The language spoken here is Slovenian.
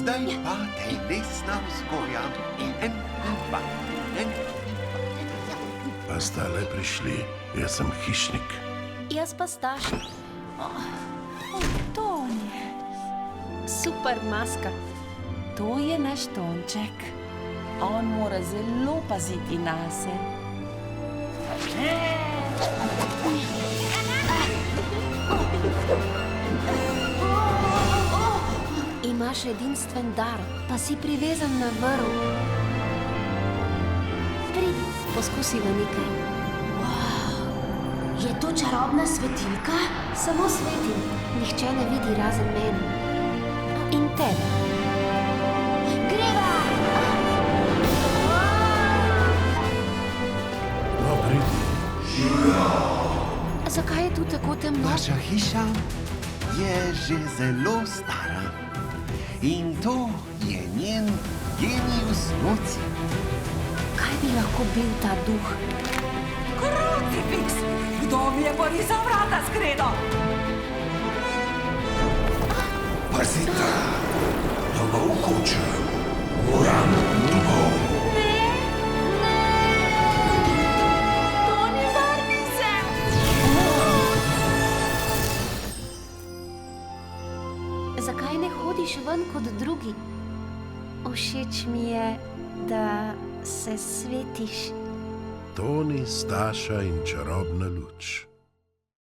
Zdaj pa telesna vzgoja. En, dva, en. Pa sta le prišli, jaz sem hišnik. Jaz pa Staša. Toni, Super maska. to je naš Tonček. On mora zelo paziti nase. Imaš edinstven dar, pa si privezan na vrv. Pridi, poskusiva nekaj. Je to čarobna svetilka? Samo svetim, nihče ne vidi razen mene. In tebe. Greva! No, pridi. Zakaj je tu tako temno? Naša hiša je že zelo stara. In to je njen genius noci. Kaj bi lahko bil ta duh? Krucifiks! Kdo mi je porisal vrata s kredo? Pazite, domov kuče. Moram domov. Toni, vrni se! Zakaj ne hodiš ven kot drugi? Všeč mi je, da se svetiš. Toni, Staša in čarobna luč.